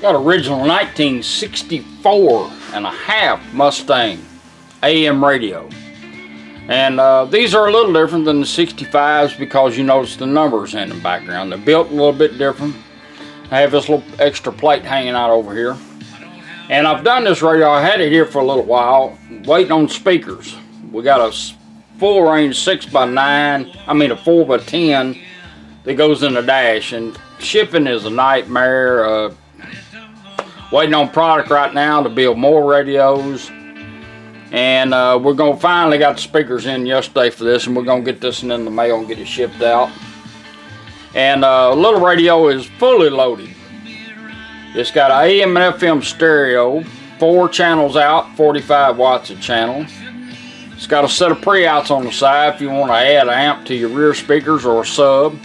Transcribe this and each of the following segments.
Got original 1964 and a half Mustang AM radio. And these are a little different than the 65s because you notice the numbers in the background. They're built a little bit different. I have this little extra plate hanging out over here. And I've done this radio, I had it here for a little while, waiting on speakers. We got a full range 6x9, I mean a 4x10 that goes in the dash. And shipping is a nightmare. Waiting on product right now to build more radios, and we're gonna finally got the speakers in yesterday for this, and we're gonna get this in the mail and get it shipped out. And little radio is fully loaded. It's got an AM and FM stereo, 4 channels out, 45 watts a channel. It's got a set of pre-outs on the side if you want to add an amp to your rear speakers or a sub.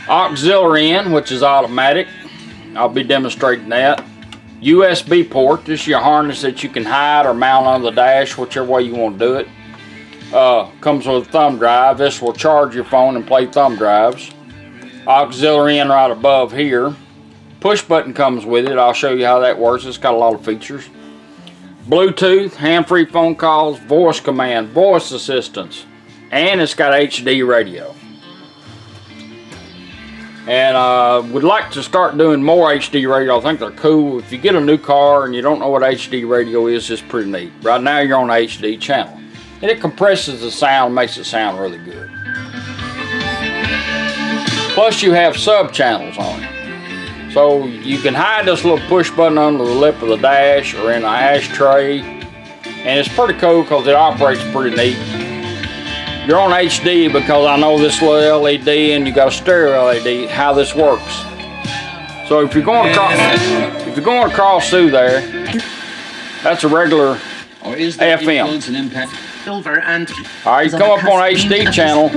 Auxiliary in, which is automatic. I'll be demonstrating that. USB port. This is your harness that you can hide or mount on the dash, whichever way you want to do it. Comes with a thumb drive. This will charge your phone and play thumb drives. Auxiliary in right above here. Push button comes with it. I'll show you how that works. It's got a lot of features. Bluetooth, hand-free phone calls, voice command, voice assistance, and it's got HD radio. And would like to start doing more HD radio. I think they're cool. If you get a new car and you don't know what HD radio is, it's pretty neat. Right now you're on HD channel. And it compresses the sound, makes it sound really good. Plus you have sub channels on it. So you can hide this little push button under the lip of the dash or in an ashtray. And it's pretty cool because it operates pretty neat. You're on HD because I know this little LED and you got a stereo LED, how this works. So if you're going across through there, that's a regular FM. Alright, you come up on HD channel,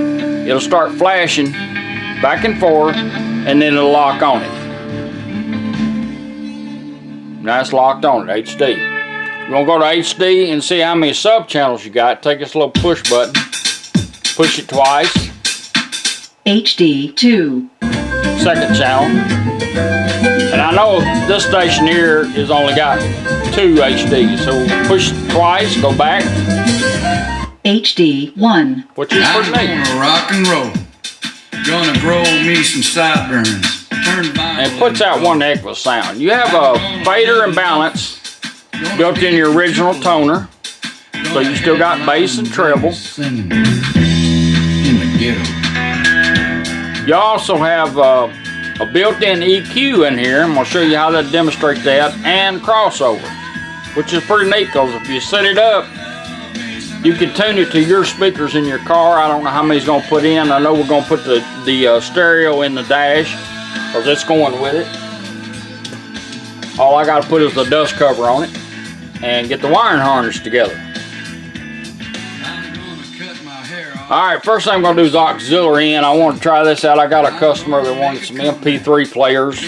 it'll start flashing back and forth, and then it'll lock on it. Now it's locked on it, HD. You want to go to HD and see how many sub channels you got, take this little push button. Push it twice. HD 2. Second channel. And I know this station here has only got 2 HD, so push it twice, go back. HD 1. Which is pretty neat. I'm gonna rock and roll. Gonna grow me some sideburns. And it puts out one heck of a sound. You have a fader and balance built in your original toner. So you still got bass and treble. You also have a built-in EQ in here. I'm going to show you how to demonstrate that, and crossover, which is pretty neat because if you set it up, you can tune it to your speakers in your car. I don't know how many he's going to put in. I know we're going to put the stereo in the dash because it's going with it. All I got to put is the dust cover on it and get the wiring harness together. Alright, first thing I'm going to do is auxiliary in. I want to try this out. I got a customer that wanted some MP3 players.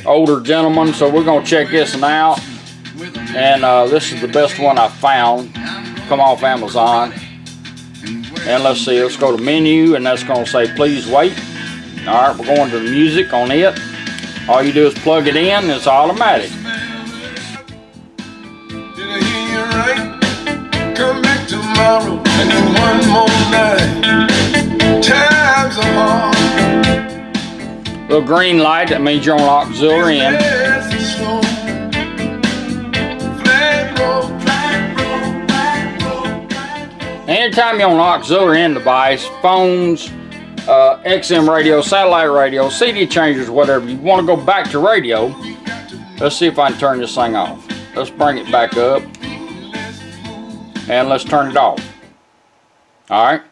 Older gentleman, so we're going to check this one out. And this is the best one I found. Come off Amazon. And let's see, let's go to menu, and that's going to say please wait. Alright, we're going to the music on it. All you do is plug it in, it's automatic. Did I hear you right? Come back tomorrow. And then one more night. Times are hard. Little green light, that means you're on auxiliary in. Anytime you're on auxiliary in device, phones, XM radio, satellite radio, CD changers, whatever, you want to go back to radio. Let's see if I can turn this thing off. Let's bring it back up. And let's turn it off. Alright.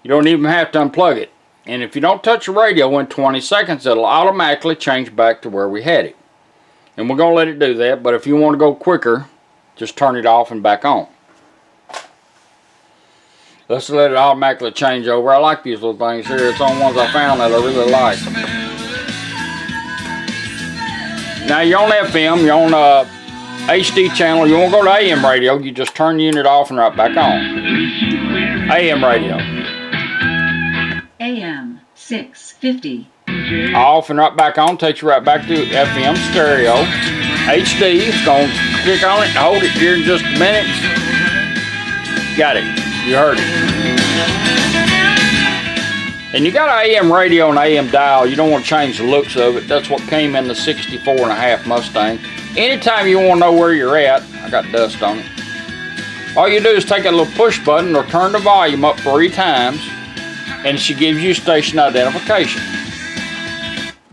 You don't even have to unplug it. And if you don't touch the radio in 20 seconds, it'll automatically change back to where we had it. And we're going to let it do that, but if you want to go quicker, just turn it off and back on. Let's let it automatically change over. I like these little things here. It's on ones I found that I really like. Now you're on FM, you're on HD channel. You won't go to AM radio, you just turn the unit off and right back on. AM radio. AM 650. Off and right back on, takes you right back to FM stereo. HD, it's going to click on it and hold it here in just a minute. Got it. You heard it. And you got an AM radio and AM dial. You don't want to change the looks of it. That's what came in the 64.5 Mustang. Anytime you want to know where you're at, I got dust on it. All you do is take a little push button or turn the volume up 3 times, and she gives you station identification.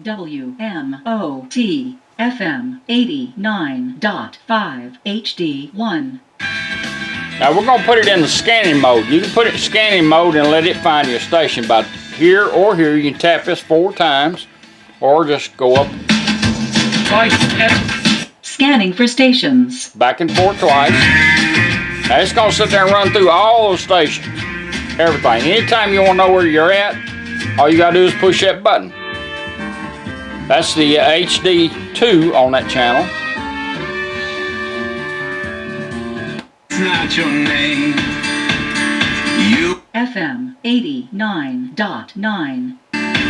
WMOT FM 89.5 HD1. Now we're going to put it in the scanning mode. You can put it in scanning mode and let it find your station by here or here. You can tap this 4 times or just go up. Scanning for stations. Back and forth twice. Now it's going to sit there and run through all those stations. Everything. Anytime you want to know where you're at, all you got to do is push that button. That's the HD2 on that channel. Not your name. You FM 89.9.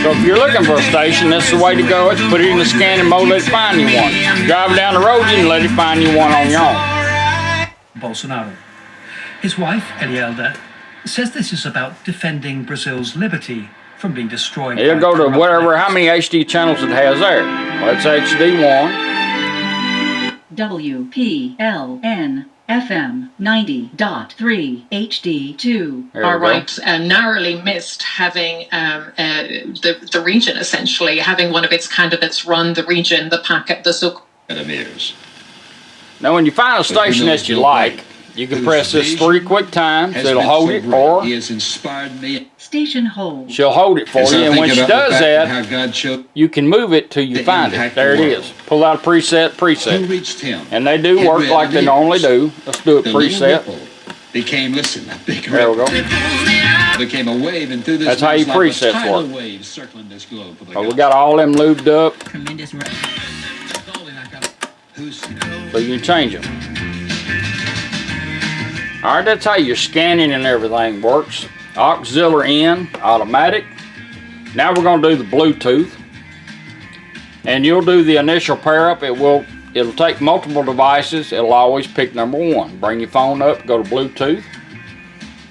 So if you're looking for a station, that's the way to go. It's put it in the scanning mode, let it find you one. Driving down the road, you can let it find you one on your own. Bolsonaro. His wife, Elielda, says this is about defending Brazil's liberty from being destroyed. It'll go to whatever, how many HD channels it has there. Well, it's HD1. WPLN FM 90.3 HD2. All right, narrowly missed having the region, essentially, having one of its candidates run the region, the packet, the so-called. Now, when you find a station that you like, you can press this 3 quick times. It'll hold it, or He has inspired me. Station hold. she'll hold it for you. And when she does that, how God showed you can move it till you the find it. impact There of it the is. Pull out a preset. who reached him. And they do work like they normally do. Let's do it The little preset. ripple became, listen, a big There we ripple. go. Became a wave, and through this That's how you like a presets tidal work. wave circling this globe for the Oh, we gospel. got all them lubed up, Who's so you can change them. All right, that's how your scanning and everything works. Auxiliary in, automatic. Now we're going to do the Bluetooth, and you'll do the initial pair up. It'll take multiple devices. It'll always pick number 1. Bring your phone up, go to Bluetooth.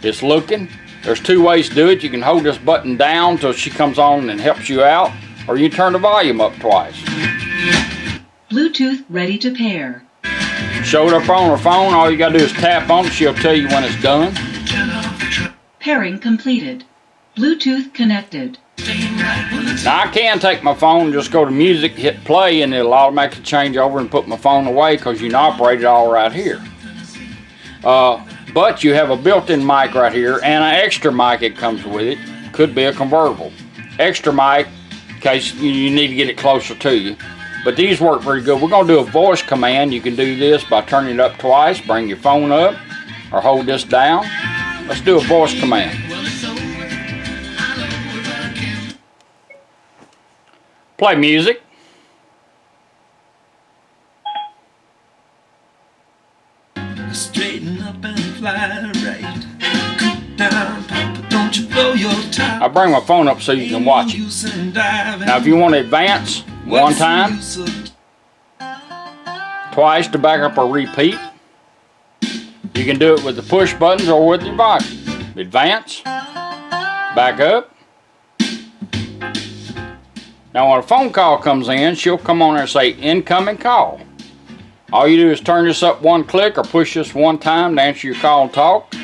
It's looking. There's 2 ways to do it. You can hold this button down till she comes on and helps you out, or you turn the volume up twice. Bluetooth ready to pair. Showed up on her phone. All you got to do is tap on it. She'll tell you when it's done. Pairing completed. Bluetooth connected. Now I can take my phone, just go to music, hit play, and it'll automatically change over and put my phone away because you can operate it all right here. But you have a built-in mic right here and an extra mic that comes with it. Could be a convertible. Extra mic in case you need to get it closer to you. But these work very good. We're going to do a voice command. You can do this by turning it up twice, bring your phone up, or hold this down. Let's do a voice command. Play music. Straighten up and fly right. Cool down, Papa, don't you blow your top. I bring my phone up so you can watch it. Now if you want to advance, 1 time, twice to back up or repeat. You can do it with the push buttons or with your body. Advance, back up. Now when a phone call comes in, she'll come on there and say incoming call. All you do is turn this up 1 click or push this 1 time to answer your call and talk.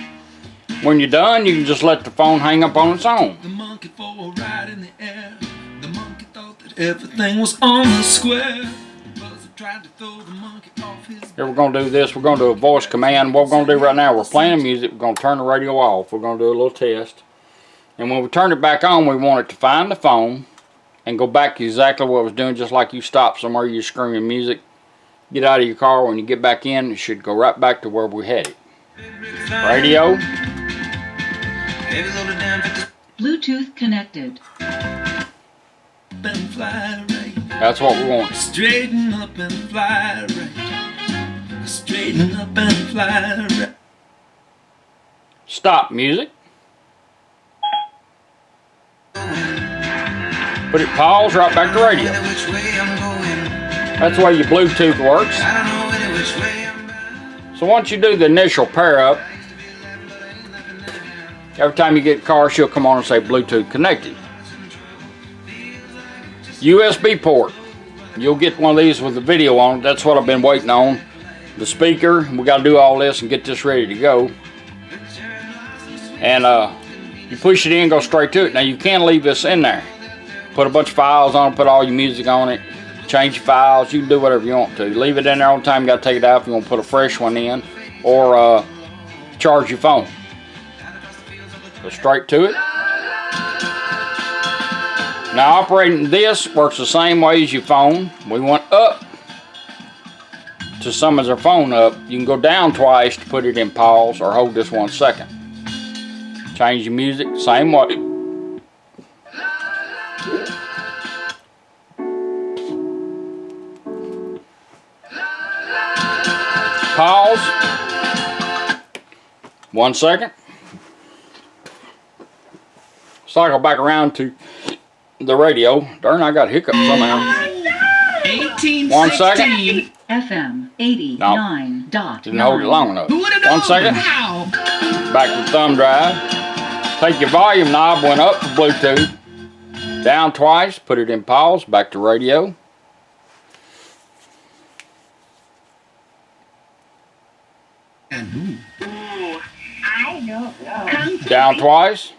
When you're done, you can just let the phone hang up on its own. The monkey for a ride in the air. The monkey thought that everything was on the square. The buzzer tried to throw the monkey off his Here we're going to do this. We're going to do a voice command. What we're going to do right now, we're playing music. We're going to turn the radio off. We're going to do a little test. And when we turn it back on, we want it to find the phone and go back to exactly what it was doing, just like you stop somewhere, you're screaming music. Get out of your car. When you get back in, it should go right back to where we had it. Radio. Bluetooth connected. That's what we want. Straighten up and fly right. Straighten up and fly right. Stop music. Put it pause, right back to radio. That's the way your Bluetooth works. So once you do the initial pair up, every time you get a car, she'll come on and say Bluetooth connected. USB port. You'll get one of these with the video on it. That's what I've been waiting on. The speaker. We got to do all this and get this ready to go. And you push it in, go straight to it. Now you can leave this in there. Put a bunch of files on it, put all your music on it, change your files. You can do whatever you want to. Leave it in there all the time. You got to take it out if you want to put a fresh one in, or charge your phone. Go straight to it. Now operating this works the same way as your phone. We went up to summons our phone up. You can go down twice to put it in pause, or hold this 1 second. Change your music, same way. Pause. 1 second. Cycle back around to the radio. Darn, I got hiccups somehow. 1 second. FM 89. Didn't hold it long enough. 1 second. Back to the thumb drive. Take your volume knob, went up for Bluetooth. Down twice, put it in pause, back to radio. Down twice,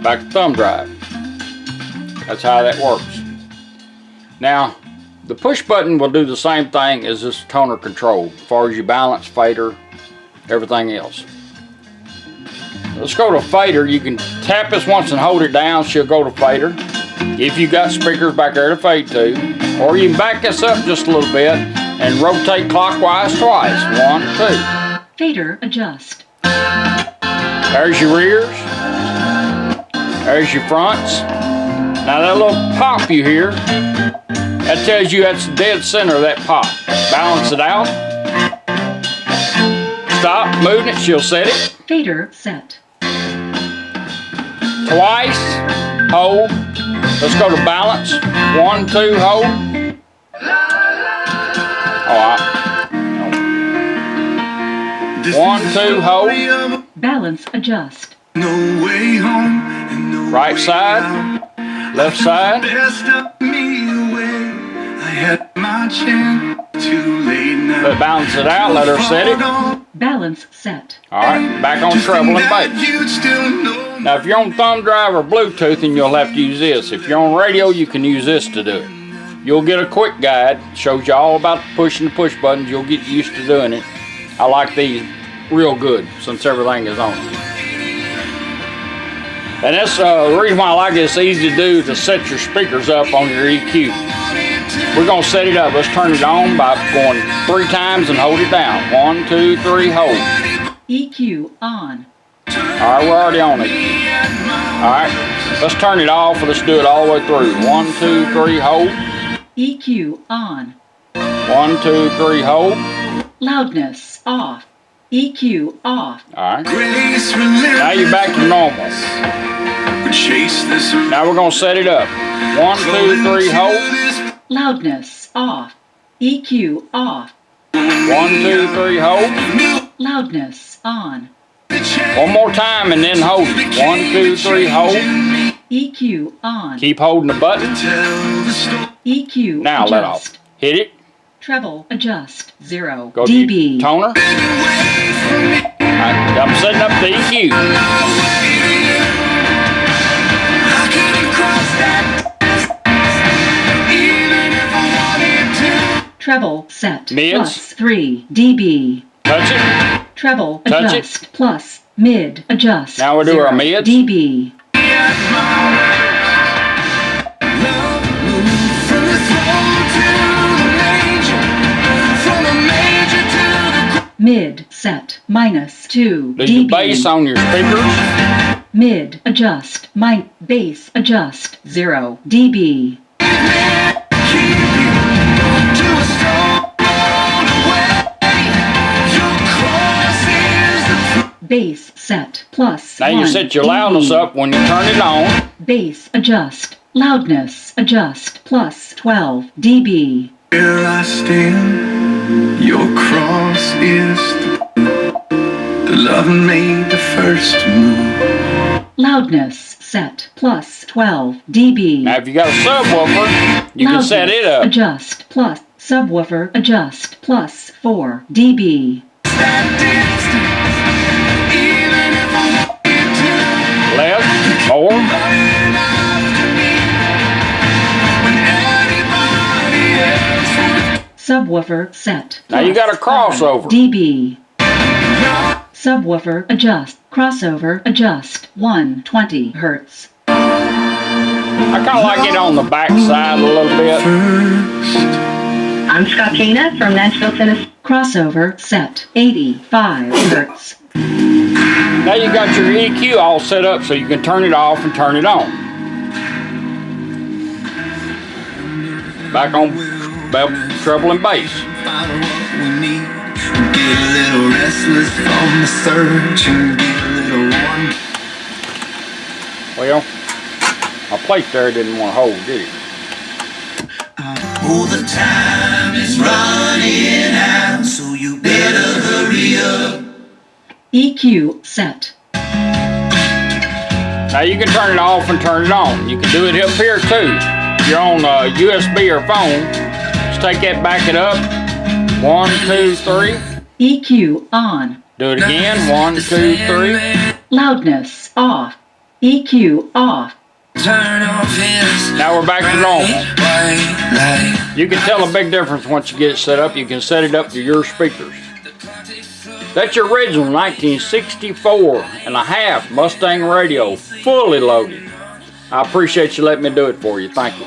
back to thumb drive. That's how that works. Now, the push button will do the same thing as this toner control, as far as your balance, fader, everything else. Let's go to fader. You can tap this once and hold it down, she'll go to fader. If you got speakers back there to fade to, or you can back this up just a little bit and rotate clockwise twice. 1, 2. Fader adjust. There's your rears. There's your fronts. Now that little pop you hear, that tells you that's the dead center of that pop. Balance it out. Stop moving it, she'll set it. Fader set. Twice, hold. Let's go to balance. 1, 2, hold. Alright. 1, 2, hold. Balance adjust. No way home and no Right way side, out. left side. Best of me away. I had my chance. Too late now. But balance it out, let her set it. Balance set. Alright, back on treble and bass. Now if you're on thumb drive or Bluetooth, then you'll have to use this. If you're on radio, you can use this to do it. You'll get a quick guide, shows you all about pushing the push buttons. You'll get used to doing it. I like these real good since everything is on. And that's the reason why I like it. It's easy to do to set your speakers up on your EQ. We're going to set it up. Let's turn it on by going 3 times and hold it down. 1, 2, 3, hold. EQ on. Alright, we're already on it. Alright, let's turn it off and let's do it all the way through. 1, 2, 3, hold. EQ on. 1, 2, 3, hold. Loudness off. EQ off. Alright. Now you're back to normal. Now we're going to set it up. 1, 2, 3, hold. Loudness off. EQ off. 1, 2, 3, hold. Loudness on. One more time and then hold it. 1, 2, 3, hold. EQ on. Keep holding the button. EQ Now adjust. let off. Hit it. Treble adjust 0 Go to dB. your toner. Alright, I'm setting up the EQ. Treble set Mids. plus 3 dB. Touch it. Treble Touch it. adjust plus mid adjust. Now we'll do our 0 mids. dB. Mid set minus 2 There's your dB. bass on your speakers. Mid adjust bass adjust 0 dB. Bass set plus Now you 1 set your loudness dB. up when you turn it on. Bass adjust Loudness adjust plus 12 dB. Here I stand, your cross is the love made the first move. Loudness set plus 12 dB. Now if you got a subwoofer, you can set it up. Adjust plus subwoofer adjust plus 4 dB. Less, more. Subwoofer set. Now you got a crossover. dB. Subwoofer adjust. Crossover adjust 120 Hertz. I kind of like it on the back side a little bit. I'm Scottina from Nashville, Tennessee. Crossover set 85 Hertz. Now you got your EQ all set up so you can turn it off and turn it on. Back on treble and bass. Follow what we need. Get a little restless from the search and get a little warm. Well, my plate there didn't want to hold, did it? Oh, the time is running out, so you better hurry up. EQ set. Now you can turn it off and turn it on. You can do it up here too. If you're on a USB or phone, just take that, back it up. 1, 2, 3. EQ on. Do it again. 1, 2, 3. Loudness off. EQ off. Turn off his Now we're back to normal. white light. You can tell a big difference once you get it set up. You can set it up to your speakers. That's your original 1964 and a half Mustang radio, fully loaded. I appreciate you letting me do it for you. Thank you.